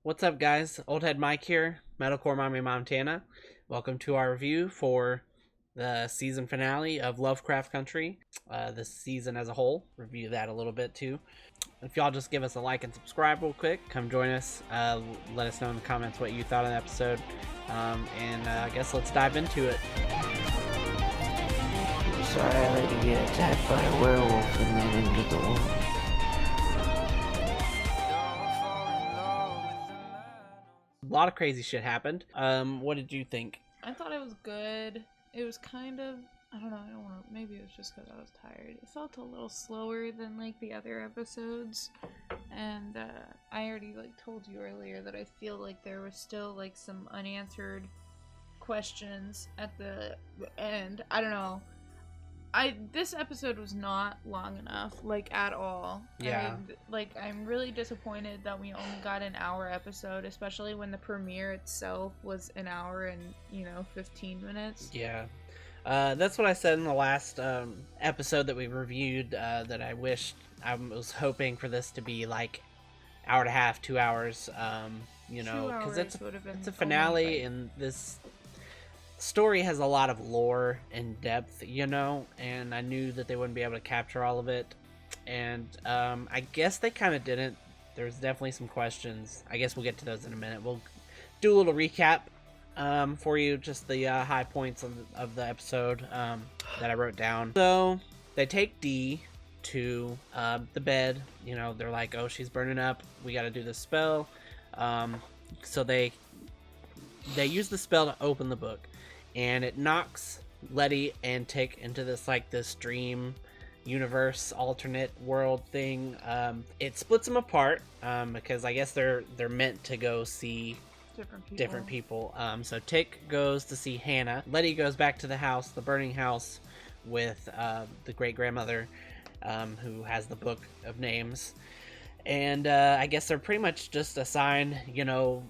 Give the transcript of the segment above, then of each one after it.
What's up, guys? Old Head Mike here, Metalcore Mommy Montana. Welcome to our review for the season finale of Lovecraft Country. This season as a whole. Review that a little bit too. If y'all just give us a like and subscribe real quick, come join us. Let us know in the comments what you thought of the episode. I guess let's dive into it. Sorry I let you get attacked by a werewolf and then into the wall. A lot of crazy shit happened. What did you think? I thought it was good. It was kind of, I don't know, I don't want to, maybe it was just because I was tired. It felt a little slower than like the other episodes. And I already told you earlier that I feel like there was still like some unanswered questions at the end. I don't know. This episode was not long enough, at all. Yeah. I'm really disappointed that we only got an hour episode, especially when the premiere itself was an hour and 15 minutes. Yeah. That's what I said in the last episode that we reviewed, that I was hoping for this to be like hour and a half, 2 hours, because it's a finale, and this story has a lot of lore and depth, and I knew that they wouldn't be able to capture all of it, and I guess they kind of didn't. There's definitely some questions. I guess we'll get to those in a minute. We'll do a little recap for you, just the high points of the episode that I wrote down. So they take Dee to the bed. They're like, oh, she's burning up, we got to do this spell. So they use the spell to open the book, and it knocks Letty and Tick into this dream universe, alternate world thing. It splits them apart because I guess they're meant to go see different people. So Tick goes to see Hannah. Letty goes back to the house, the burning house, with the great grandmother, who has the book of names. And I guess they're pretty much just assigned,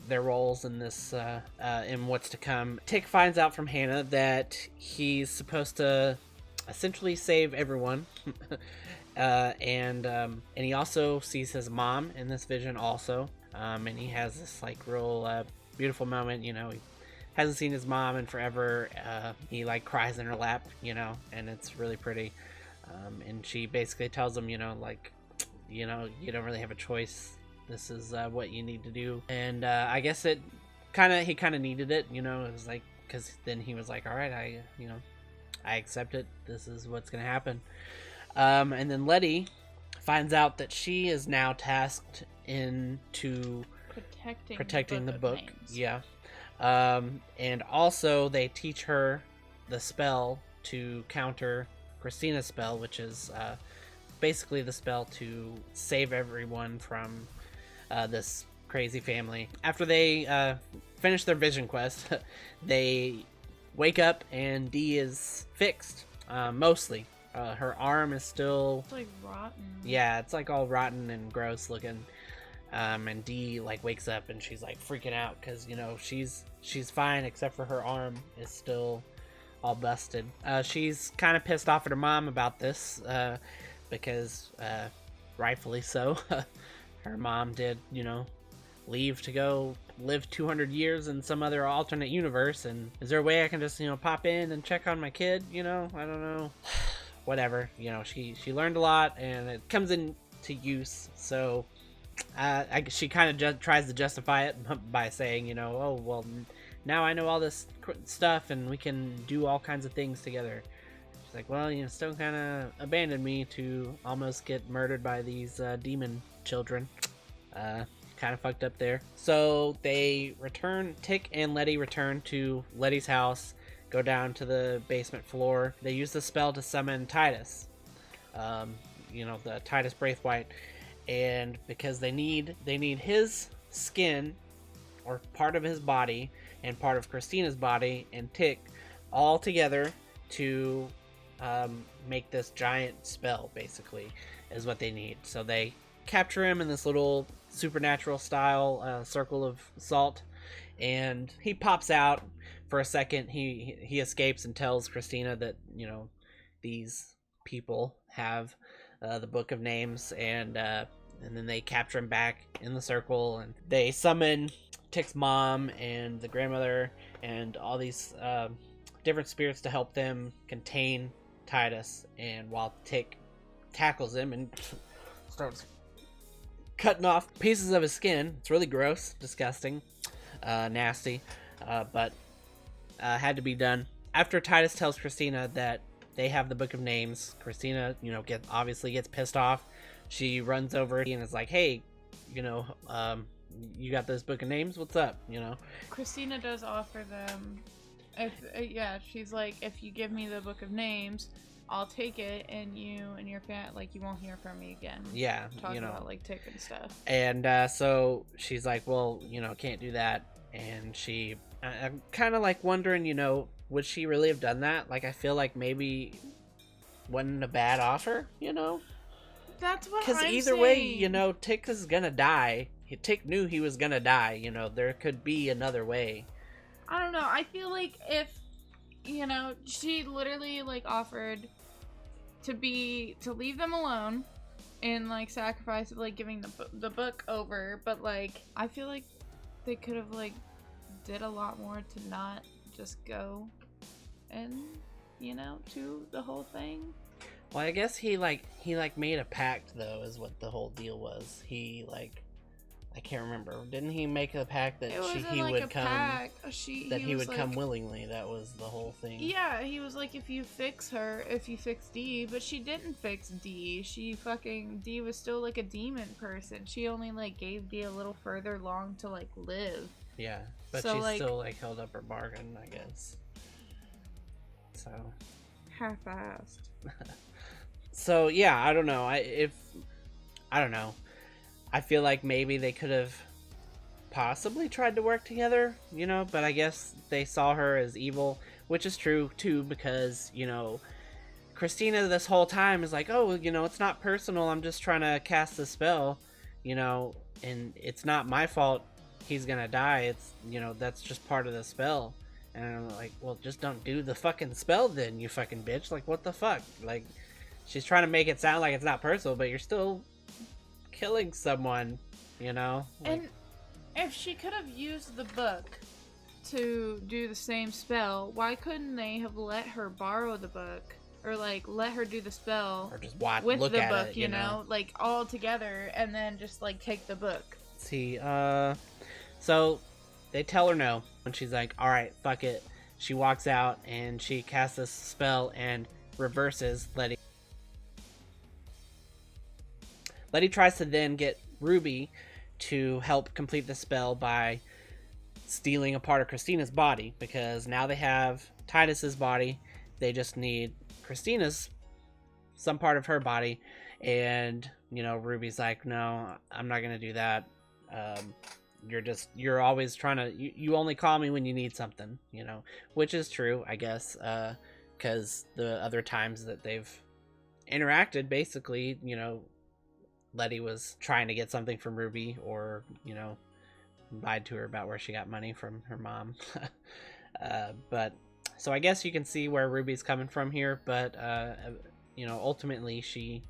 their roles in this, in what's to come. Tick finds out from Hannah that he's supposed to essentially save everyone, and he also sees his mom in this vision also, and he has this real beautiful moment. He hasn't seen his mom in forever. He cries in her lap, and it's really pretty. And she basically tells him, you don't really have a choice. This is what you need to do. And I guess he kind of needed it, it was because then he was like, all right, I accept it. This is what's going to happen. And then Letty finds out that she is now tasked into protecting the book. Yeah. And also they teach her the spell to counter Christina's spell, which is basically the spell to save everyone from this crazy family. After they finish their vision quest, they wake up and Dee is fixed, mostly. Her arm is still rotten. Yeah, it's all rotten and gross looking. And Dee wakes up and she's freaking out because she's fine except for her arm is still all busted. She's kind of pissed off at her mom about this, because rightfully so. Her mom did leave to go live 200 years in some other alternate universe, and is there a way I can just pop in and check on my kid? I don't know. Whatever. She learned a lot and it comes into use, so she kind of tries to justify it by saying, oh well, now I know all this stuff and we can do all kinds of things together. She's like, well, still kind of abandoned me to almost get murdered by these demon children. Kind of fucked up there. So they return, Tick and Letty return to Letty's house, go down to the basement floor. They use the spell to summon Titus, the Titus Braithwaite, and because they need his skin, or part of his body and part of Christina's body and Tick all together to make this giant spell, basically, is what they need. So they capture him in this little supernatural style circle of salt, and he pops out for a second. He escapes and tells Christina that these people have the book of names, and and then they capture him back in the circle, and they summon Tick's mom and the grandmother and all these different spirits to help them contain Titus. And while Tick tackles him and starts cutting off pieces of his skin, it's really gross, disgusting, nasty, but had to be done. After Titus tells Christina that they have the Book of Names, Christina, obviously gets pissed off. She runs over and is like, hey, you got this Book of Names? What's up? Christina does offer them, she's like, if you give me the Book of Names, I'll take it, and you and your family, you won't hear from me again. Yeah, talking about Tick and stuff. And so she's like, well, can't do that. And I'm kind of wondering, would she really have done that? I feel like maybe wasn't a bad offer, That's what I'm saying. Because either way, Tick is gonna die. Tick knew he was gonna die. There could be another way. I don't know. I feel like if, she literally offered to leave them alone and sacrifice of giving the book over, but I feel like they could have did a lot more to not just go and to the whole thing. Well, I guess he made a pact, though, is what the whole deal was. He I can't remember. Didn't he make a pact that he would come? He would come willingly. That was the whole thing. Yeah, he was like, if you fix Dee, but she didn't fix Dee. Dee was still a demon person. She only gave Dee a little further along to live. Yeah, but so, she still held up her bargain, I guess. So half-assed. So yeah, I don't know. I don't know. I feel like maybe they could have possibly tried to work together, but I guess they saw her as evil, which is true too, because Christina this whole time is like, oh, it's not personal. I'm just trying to cast the spell, and it's not my fault. He's gonna die. It's that's just part of the spell. And I'm like, well, just don't do the fucking spell then, you fucking bitch. What the fuck? She's trying to make it sound like it's not personal, but you're still killing someone, And if she could have used the book to do the same spell, why couldn't they have let her borrow the book? Or let her do the spell or just with look the at book, it, all together, and then just take the book. See, so they tell her no, and she's like, all right, fuck it. She walks out and she casts this spell and reverses Letty. Letty tries to then get Ruby to help complete the spell by stealing a part of Christina's body, because now they have Titus's body. They just need Christina's, some part of her body. And, Ruby's like, no, I'm not going to do that. You're always trying to, you only call me when you need something, which is true, I guess, because the other times that they've interacted, basically, Letty was trying to get something from Ruby, or, lied to her about where she got money from her mom. But, so I guess you can see where Ruby's coming from here, but, ultimately she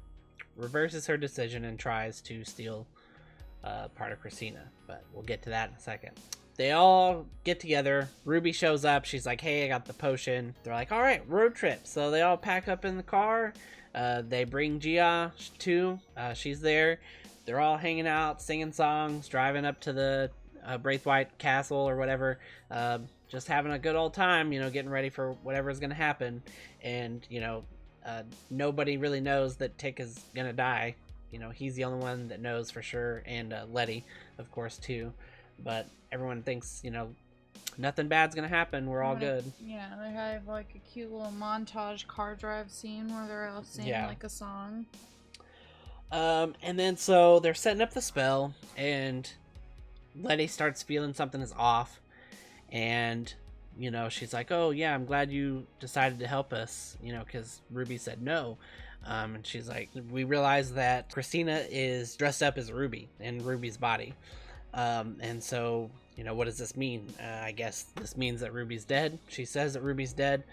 reverses her decision and tries to steal part of Christina, but we'll get to that in a second. They all get together. Ruby shows up. She's like, hey, I got the potion. They're like, all right, road trip. So they all pack up in the car. They bring Gia too. She's there. They're all hanging out, singing songs, driving up to the Braithwaite Castle or whatever. Just having a good old time, getting ready for whatever's going to happen. And, nobody really knows that Tick is going to die. He's the only one that knows for sure. And Letty, of course, too. But everyone thinks, nothing bad's going to happen. We're all good. Yeah, they have a cute little montage car drive scene where they're all singing a song. And then so they're setting up the spell, and Letty starts feeling something is off. And, she's like, oh, yeah, I'm glad you decided to help us, because Ruby said no. And she's like, we realize that Christina is dressed up as Ruby in Ruby's body. And so, what does this mean? I guess this means that Ruby's dead. She says that Ruby's dead,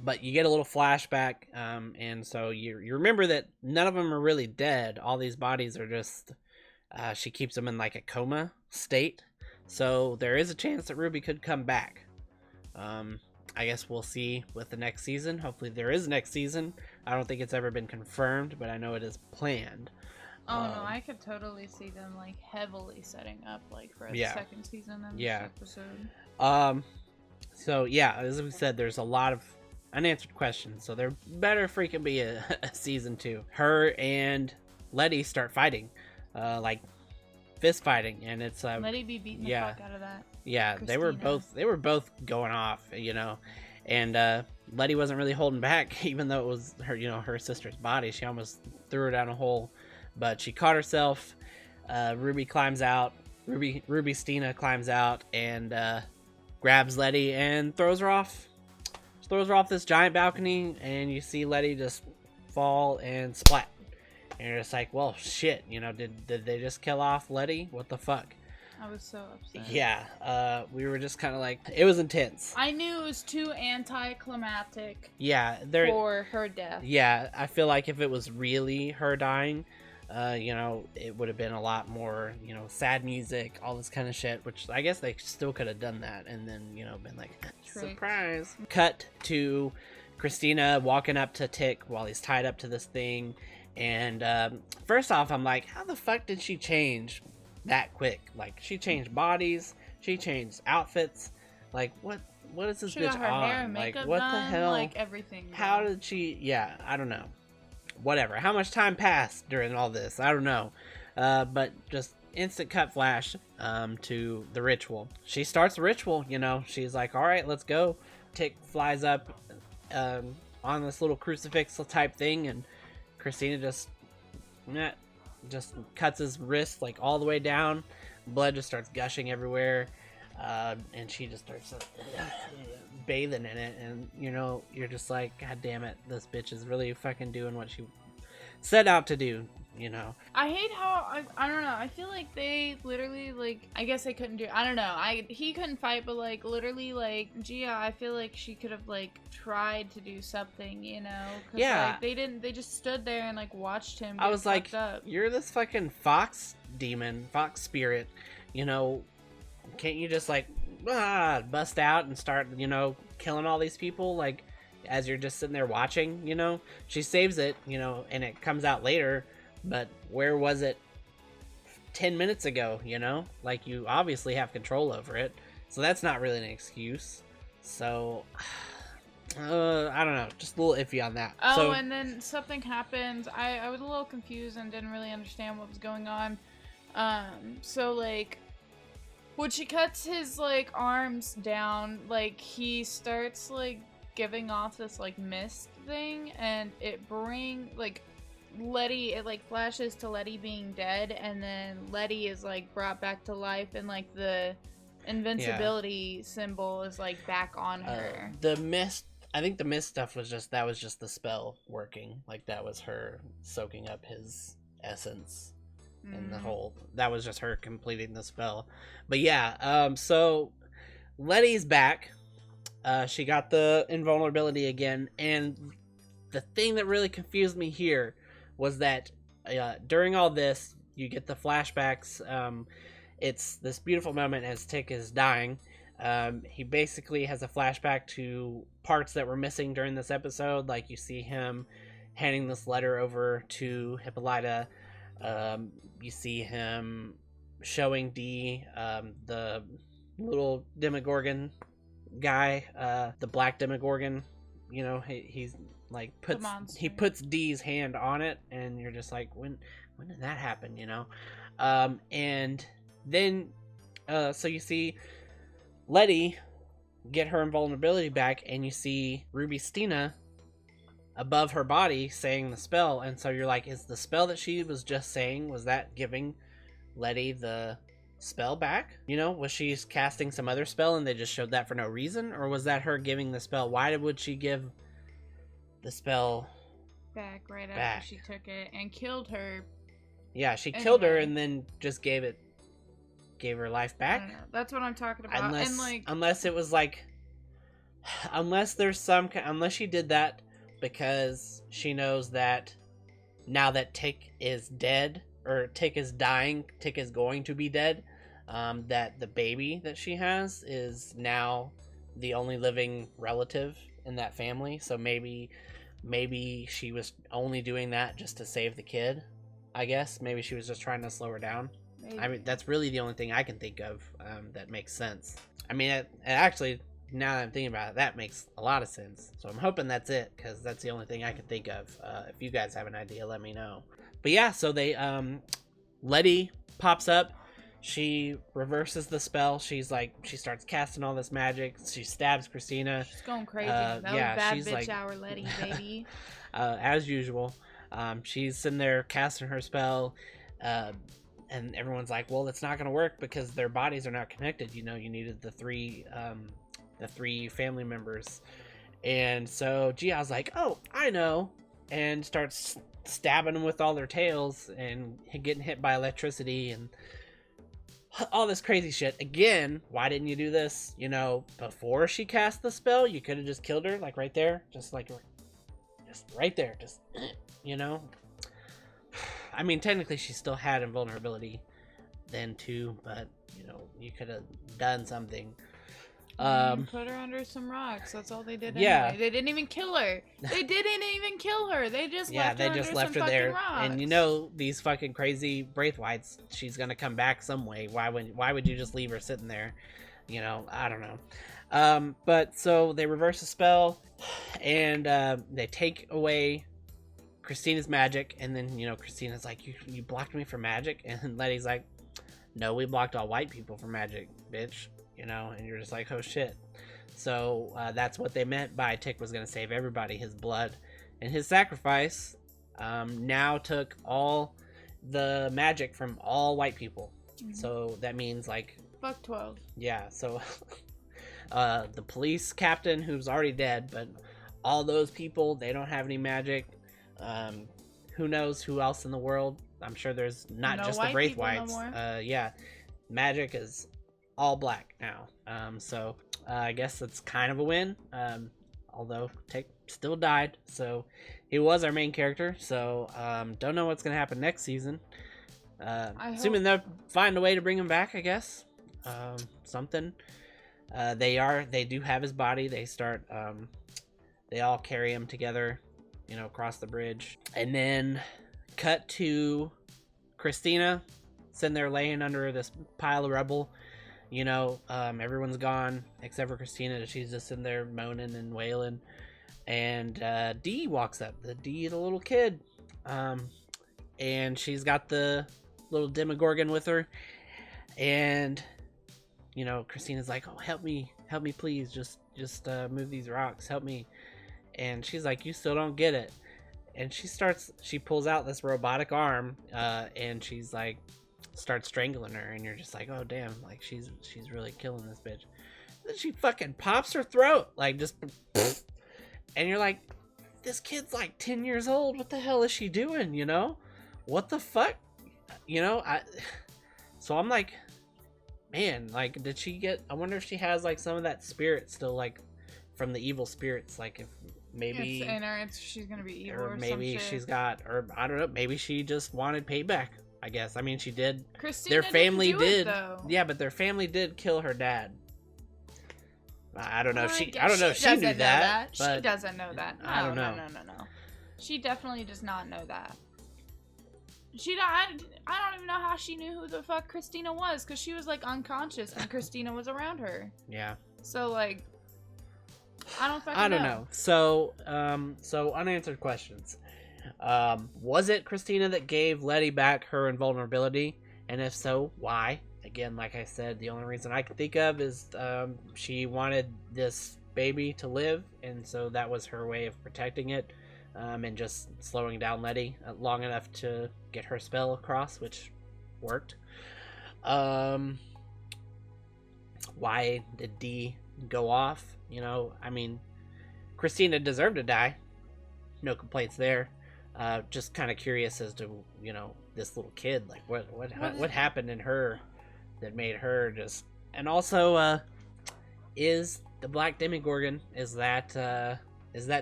but you get a little flashback. And so you remember that none of them are really dead. All these bodies are just She keeps him in like a coma state. So there is a chance that Ruby could come back. I guess we'll see with the next season. Hopefully there is next season. I don't think it's ever been confirmed, but I know it is planned. Oh no, I could totally see them like heavily setting up like for a second season in this episode. So yeah, as we said, there's a lot of unanswered questions. So there better freaking be a season 2. Her and Letty start fighting, like fist fighting, and it's Letty be beating the fuck out of that. Yeah, Christina. they were both going off, you know, and Letty wasn't really holding back, even though it was her, you know, her sister's body. She almost threw her down a hole, but she caught herself. Ruby climbs out. Ruby Stina climbs out and grabs Letty and throws her off. She throws her off this giant balcony, and you see Letty just fall and splat. And you're just like, well, shit, you know, did they just kill off Letty? What the fuck? I was so upset. Yeah, we were just kind of like, it was intense. I knew it was too anticlimactic. Yeah, for her death. Yeah, I feel like if it was really her dying, you know, it would have been a lot more, you know, sad music, all this kind of shit, which I guess they still could have done that and then, you know, been like, surprise. Cut to Christina walking up to Tick while he's tied up to this thing. And first off, I'm like, how the fuck did she change that quick? Like, she changed bodies, she changed outfits. Like, what is this she bitch got her on? hair and makeup like, what done, the hell? like everything. How did she? Yeah, I don't know. Whatever. How much time passed during all this? I don't know. But just instant cut flash to the ritual. She starts the ritual. You know, she's like, all right, let's go. Tick flies up on this little crucifix type thing, and Christina just cuts his wrist like all the way down. Blood just starts gushing everywhere, and she just starts bathing in it. And you know, you're just like, god damn it, this bitch is really fucking doing what she set out to do. You know, I hate how I don't know. I feel like they literally like, I guess they couldn't do. I don't know. He couldn't fight, but like literally like Gia, I feel like she could have like tried to do something. You know? 'Cause, yeah. Like, they didn't. They just stood there and like watched him. I was like, up. You're this fucking fox demon, fox spirit. You know, can't you just like bust out and start, you know, killing all these people like as you're just sitting there watching? You know, she saves it. You know, and it comes out later. But where was it 10 minutes ago, you know? Like, you obviously have control over it. So that's not really an excuse. So, I don't know. Just a little iffy on that. Oh, and then something happened. I was a little confused and didn't really understand what was going on. So, like, when she cuts his, like, arms down, like, he starts, like, giving off this, like, mist thing. And it Letty, it like flashes to Letty being dead, and then Letty is like brought back to life, and like the invincibility symbol is like back on her. The mist, I think the mist stuff was just the spell working. Like that was her soaking up his essence, and that was just her completing the spell. But yeah, so Letty's back. She got the invulnerability again, and the thing that really confused me here was that during all this, you get the flashbacks. It's this beautiful moment as Tick is dying. He basically has a flashback to parts that were missing during this episode. Like you see him handing this letter over to Hippolyta. You see him showing Dee the little Demogorgon guy, the black Demogorgon. You know, he's like puts Dee's hand on it, and you're just like, when did that happen? You know, and then so you see Letty get her invulnerability back, and you see Ruby Stina above her body saying the spell, and so you're like, is the spell that she was just saying, was that giving Letty the spell back? You know, was she casting some other spell and they just showed that for no reason, or was that her giving the spell? Why would she give the spell back after she took it and killed her? Yeah, she killed her and then just gave her life back. I don't know. That's what I'm talking about. Unless it was like, unless she did that because she knows that now that Tick is dead, or Tick is dying, Tick is going to be dead, that the baby that she has is now the only living relative in that family. So maybe she was only doing that just to save the kid. I guess maybe she was just trying to slow her down. Maybe. I mean, that's really the only thing I can think of that makes sense. I mean, it actually, now that I'm thinking about it, that makes a lot of sense. So I'm hoping that's it, because that's the only thing I can think of. If you guys have an idea, let me know. But yeah, so they Letty pops up. She reverses the spell. She's like, she starts casting all this magic. She stabs Christina. She's going crazy. That was bad bitch like, hour Letty, baby. As usual. She's sitting there casting her spell. And everyone's like, well, it's not going to work because their bodies are not connected. You know, you needed the three family members. And so Gia's like, oh, I know. And starts stabbing them with all their tails and getting hit by electricity and all this crazy shit. Again, why didn't you do this, you know, before she cast the spell? You could have just killed her, like right there. Just right there. Just, you know. I mean, technically she still had invulnerability then too, but, you know, you could have done something. Put her under some rocks. That's all they did. Yeah, anyway. They didn't even kill her. They just left her there. Rocks. And you know, these fucking crazy Braithwaites, she's gonna come back some way. Why would you just leave her sitting there? You know, I don't know. But so they reverse the spell, and they take away Christina's magic, and then, you know, Christina's like, you blocked me for magic, and Letty's like, no, we blocked all white people for magic, bitch. You know, and you're just like, oh shit. So that's what they meant by Tick was gonna save everybody. His blood and his sacrifice now took all the magic from all white people. Mm-hmm. So that means like, fuck 12. Yeah, so the police captain, who's already dead, but all those people, they don't have any magic. Who knows who else in the world? I'm sure there's not just the Braithwaites. No yeah, magic is all black now. So I guess it's kind of a win. Although Tick still died, so he was our main character. So don't know what's gonna happen next season. Assuming they'll find a way to bring him back, I guess. Something. They do have his body. They start. They all carry him together, you know, across the bridge, and then cut to Christina sitting there laying under this pile of rubble. You know, everyone's gone except for Christina. She's just in there moaning and wailing. And Dee walks up. The little kid. And she's got the little Demogorgon with her. And, you know, Christina's like, oh, help me, please. Just move these rocks. Help me. And she's like, you still don't get it. And she pulls out this robotic arm. And she's like, starts strangling her, and you're just like, oh damn, like she's really killing this bitch. Then she fucking pops her throat, like just, and you're like, this kid's like 10 years old. What the hell is she doing? You know, what the fuck? You know, so I'm like, man, like, did she get? I wonder if she has like some of that spirit still, like from the evil spirits, like if maybe it's in her, she's gonna be evil, or maybe some shit. She's got, or I don't know, maybe she just wanted payback. I guess. I mean, she did. Christina their family did. Yeah, but their family did kill her dad. I don't know if she. I don't know if she knew that. She doesn't know that. No, I don't know. No. She definitely does not know that. I don't even know how she knew who the fuck Christina was, because she was like unconscious when Christina was around her. Yeah. So like, I don't fucking know. I don't know. So unanswered questions. Was it Christina that gave Letty back her invulnerability? And if so, why? Again, like I said, the only reason I can think of is she wanted this baby to live, and so that was her way of protecting it, and just slowing down Letty long enough to get her spell across, which worked. Why did Dee go off? You know, I mean, Christina deserved to die. No complaints there. Just kind of curious as to, you know, this little kid, like what happened in her that made her just. And also, is the Black Demogorgon, is that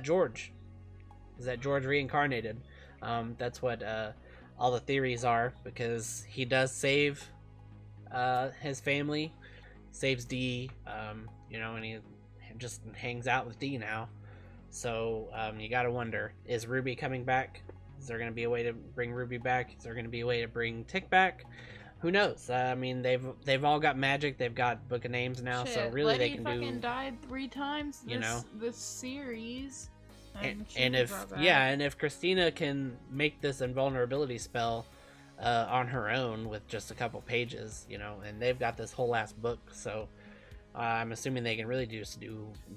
George? Is that George reincarnated? That's what all the theories are, because he does save his family, saves Dee, and he just hangs out with Dee now. So you gotta wonder, is Ruby coming back? Is there gonna be a way to bring Ruby back? Is there gonna be a way to bring Tick back? Who knows? I mean, they've all got magic. They've got Book of Names now, Shit, so really Letty they can fucking do. died 3 times You know, this series. and if Christina can make this invulnerability spell on her own with just a couple pages, and they've got this whole last book, so I'm assuming they can really do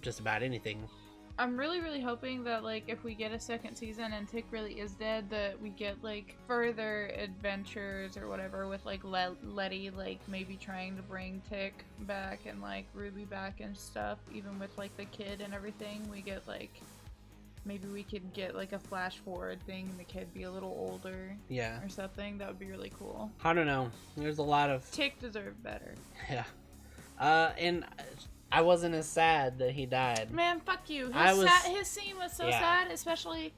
just about anything. I'm really, really hoping that, like, if we get a second season and Tick really is dead, that we get, like, further adventures or whatever with, like, Letty, like, maybe trying to bring Tick back and, like, Ruby back and stuff, even with, like, the kid and everything. We get, like, maybe we could get, like, a flash forward thing and the kid be a little older. Yeah. Or something. That would be really cool. I don't know. There's a lot of... Tick deserved better. Yeah. And... I wasn't as sad that he died. Man, fuck you. His scene was so sad, especially,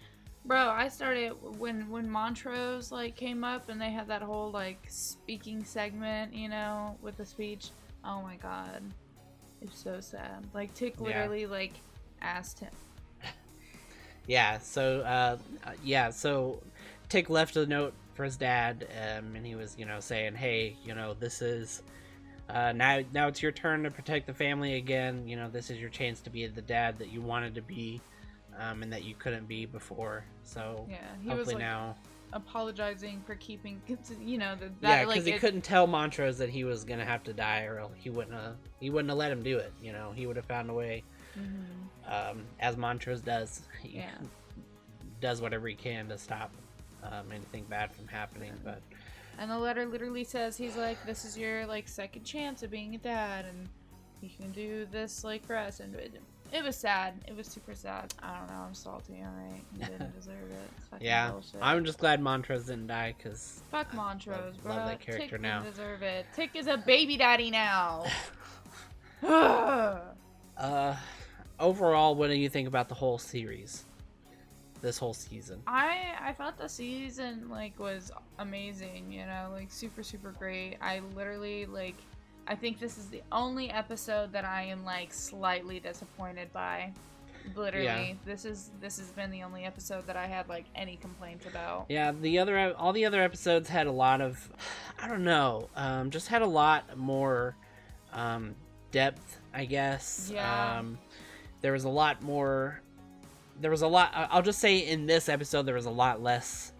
bro. I started when Montrose like came up and they had that whole like speaking segment, with the speech. Oh my god, it's so sad. Like Tick literally like asked him. Yeah. So So Tick left a note for his dad, and he was saying, hey, this is. Now it's your turn to protect the family again. This is your chance to be the dad that you wanted to be, and that you couldn't be before. So yeah, he hopefully was like, now apologizing for keeping, because he couldn't tell Montrose that he was gonna have to die, or he wouldn't have let him do it. He would have found a way, as Montrose does. He does whatever he can to stop anything bad from happening, but. And the letter literally says, he's like, this is your, like, second chance of being a dad, and you can do this, like, for us. And it was sad. It was super sad. I don't know. I'm salty, alright? He didn't deserve it. It's fucking bullshit. I'm just glad Montrose didn't die, because... Fuck Montrose, bro. Love that character Tick now. Didn't deserve it. Tick is a baby daddy now. Overall, what do you think about the whole series? This whole season. I thought the season was amazing, like super, super great. I literally I think this is the only episode that I am slightly disappointed by. Literally, this has been the only episode that I had any complaints about. Yeah, all the other episodes had a lot of, I don't know, just had a lot more depth, I guess. Yeah. There was a lot more. There was a lot. I'll just say in this episode there was a lot less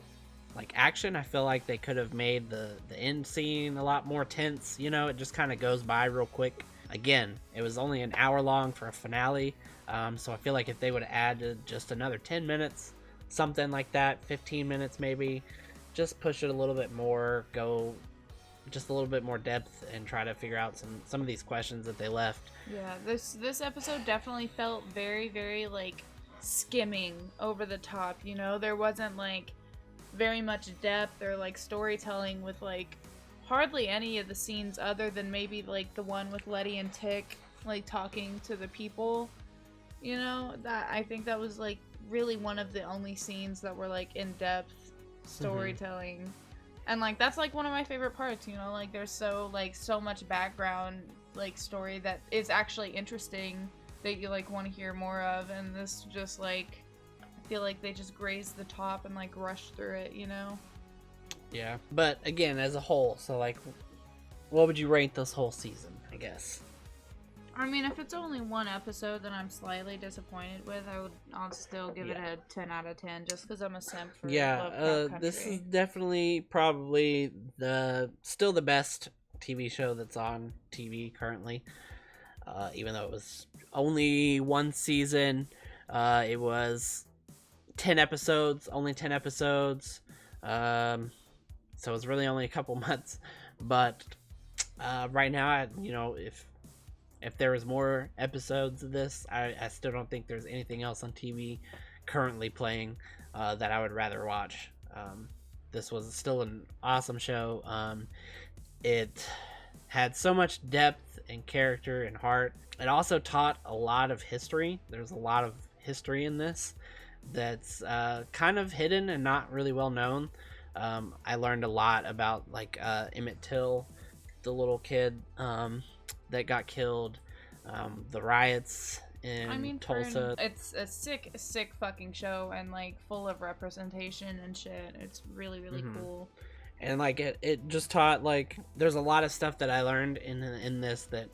action. I feel like they could have made the end scene a lot more tense. It just kind of goes by real quick. Again, it was only an hour long for a finale, so I feel like if they would have added just another 10 minutes, something like that, 15 minutes maybe, just push it a little bit more, go just a little bit more depth, and try to figure out some of these questions that they left. Yeah, this episode definitely felt very, very skimming over the top. There wasn't very much depth or storytelling with hardly any of the scenes other than maybe the one with Letty and Tick talking to the people. That I think that was really one of the only scenes that were in-depth storytelling. And that's one of my favorite parts. There's so much background story that is actually interesting that you want to hear more of, and this just I feel like they just grazed the top and rushed through it. Yeah, but again, as a whole, so what would you rate this whole season, I guess? I mean, if it's only one episode that I'm slightly disappointed with, I'll still give it a 10 out of 10 just because I'm a simp for Lovecraft Country. This is definitely probably still the best TV show that's on TV currently. Even though it was only one season, it was 10 episodes, only 10 episodes, so it was really only a couple months, but right now, if there was more episodes of this, I still don't think there's anything else on TV currently playing that I would rather watch. This was still an awesome show. It had so much depth and character and heart. It also taught a lot of history. There's a lot of history in this that's kind of hidden and not really well known. I learned a lot about like Emmett Till, the little kid that got killed, the riots in Tulsa. It's a sick fucking show, and like full of representation and shit. It's really cool. And like it just taught, like, there's a lot of stuff that I learned in this that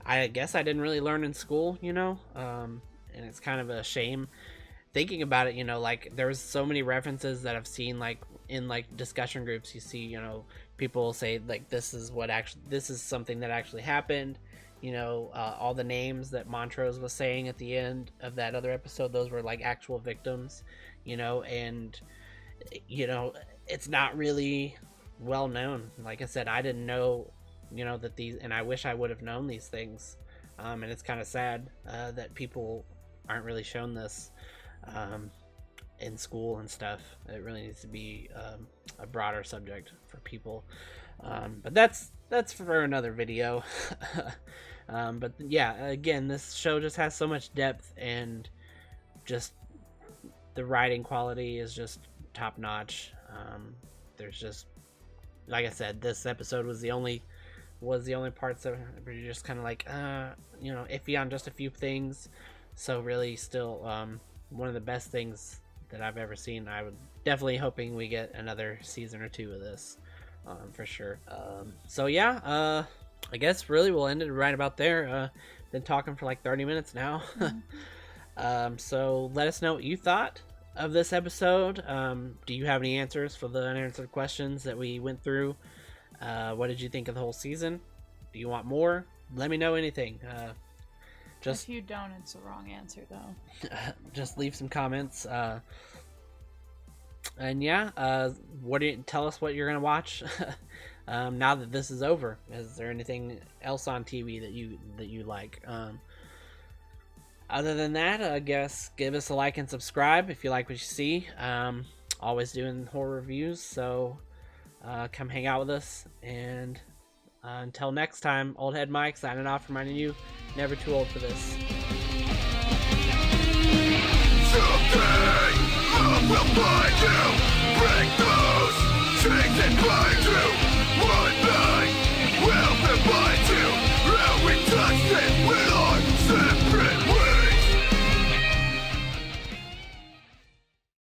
I guess I didn't really learn in school, you know. And it's kind of a shame thinking about it, you know. Like, there's so many references that I've seen, like in like discussion groups. You see, you know, people say like this is something that actually happened. You know, all the names that Montrose was saying at the end of that other episode, those were like actual victims, you know. And you know, it's not really well known. Like I said, I didn't know, you know, that these, and I wish I would have known these things. And it's kind of sad that people aren't really shown this in school and stuff. It really needs to be a broader subject for people. But that's for another video. But yeah, again, this show just has so much depth, and just the writing quality is just top notch. There's just, like I said, this episode was the only parts that were just kind of like you know, iffy on just a few things. So really, still one of the best things that I've ever seen. I would definitely hoping we get another season or 2 of this, for sure. So yeah, I guess really we'll end it right about there. Been talking for like 30 minutes now. So let us know what you thought of this episode. Do you have any answers for the unanswered questions that we went through? What did you think of the whole season? Do you want more? Let me know anything. Just if you don't, it's the wrong answer though. Just leave some comments. And yeah, tell us what you're gonna watch now that this is over. Is there anything else on TV that you like? Other than that, I guess give us a like and subscribe if you like what you see. Always doing horror reviews, so come hang out with us. And until next time, Old Head Mike signing off, reminding you, never too old for this. Someday, love will find you. Break those chains and bind